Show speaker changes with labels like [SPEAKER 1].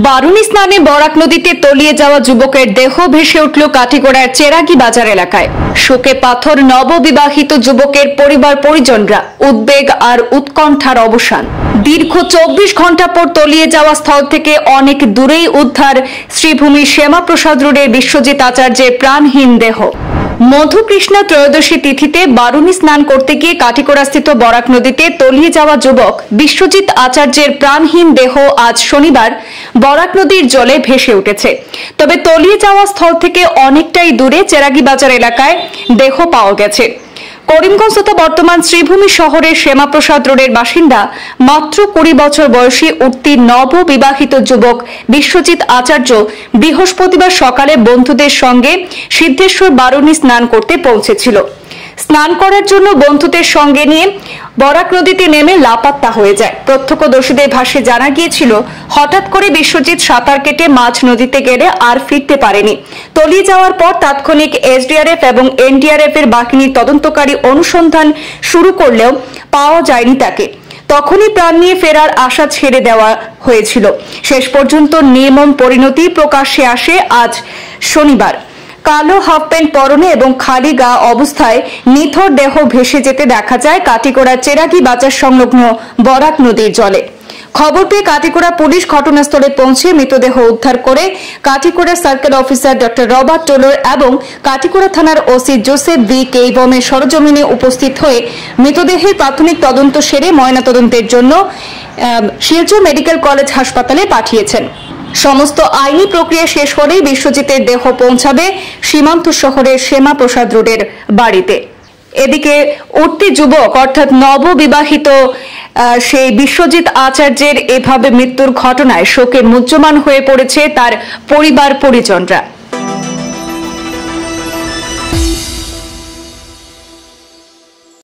[SPEAKER 1] বারুণী স্নানে বরাক নদীতে তলিয়ে যাওয়া যুবকের দেহ ভেসে উঠল কাঠিগড়ার চেরাগি বাজার এলাকায়। শোকে পাথর নববিবাহিত যুবকের পরিবার পরিজনরা, উদ্বেগ আর উৎকণ্ঠার অবসান। দীর্ঘ 24 ঘন্টা পর তলিয়ে যাওয়া স্থল থেকে অনেক দূরেই উদ্ধার শ্রীভূমির শ্যামাপ্রসাদ রোডের বিশ্বজিৎ আচার্যের প্রাণহীন দেহ। মধুকৃষ্ণা ত্রয়োদশী তিথিতে বারুণী স্নান করতে গিয়ে কাঠিগড়াস্থিত বরাক নদীতে তলিয়ে যাওয়া যুবক বিশ্বজিৎ আচার্যের প্রাণহীন দেহ আজ শনিবার বরাক নদীর জলে ভেসে উঠেছে। তবে তলিয়ে যাওয়া স্থল থেকে অনেকটাই দূরে চেরাগি বাজার এলাকায় দেহ পাওয়া গেছে। করিমগঞ্জ তথা বর্তমান শ্রীভূমি শহরের শ্যামাপ্রসাদ রোডের বাসিন্দা মাত্র 20 বছর বয়সী উঠতি নববিবাহিত যুবক বিশ্বজিৎ আচার্য বৃহস্পতিবার সকালে বন্ধুদের সঙ্গে সিদ্ধেশ্বর বারুণী স্নান করতে পৌঁছেছিল। স্নান করার জন্য বন্ধুদের সঙ্গে নিয়ে বরাক নদীতে নেমে লাপাত্তা হয়ে যায়। প্রত্যক্ষদর্শীদের ভাষ্যে জানা গিয়েছিল, হঠাৎ করে বিশ্বজিৎ সাঁতার কেটে মাঝ নদীতে গেলে আর ফিরতে পারেনি। তলিয়ে যাওয়ার পর তাৎক্ষণিক এসডিআরএফ এবং এনডিআরএফ এর বাহিনীর তদন্তকারী অনুসন্ধান শুরু করলেও পাওয়া যায়নি তাকে। তখনই প্রাণ নিয়ে ফেরার আশা ছেড়ে দেওয়া হয়েছিল। শেষ পর্যন্ত নির্মম পরিণতি প্রকাশ্যে আসে আজ শনিবার। কালো হাফ প্যান্ট পরনে এবং খালি গা অবস্থায় নিথর দেহ ভেসে যেতে দেখা যায় কাঠিগড়ার চেরাগি বাজার সংলগ্ন বরাক নদীর জলে। খবর পেয়ে কাঠিগড়া পুলিশ ঘটনাস্থলে পৌঁছে মৃতদেহ উদ্ধার করে Katigorah circle officer doctor Robert Toller এবং কাঠিগড়া থানার ওসি জোসেফ ভি কেইবমের সরজমিনে উপস্থিত হয়ে মৃতদেহের প্রাথমিক তদন্ত সেরে ময়নাতদন্তের জন্য শিলচর মেডিকেল কলেজ হাসপাতালে পাঠিয়েছেন। সমস্ত আইনি প্রক্রিয়া শেষ হলেই বিশ্বজিতের দেহ পৌঁছাবে সীমান্ত শহরের শ্যামাপ্রসাদ রোডের বাড়িতে। এদিকে উঠতি যুবক অর্থাৎ নববিবাহিত সেই বিশ্বজিৎ আচার্যের এভাবে মৃত্যুর ঘটনায় শোকে মুহ্যমান হয়ে পড়েছে তার পরিবার পরিজনরা।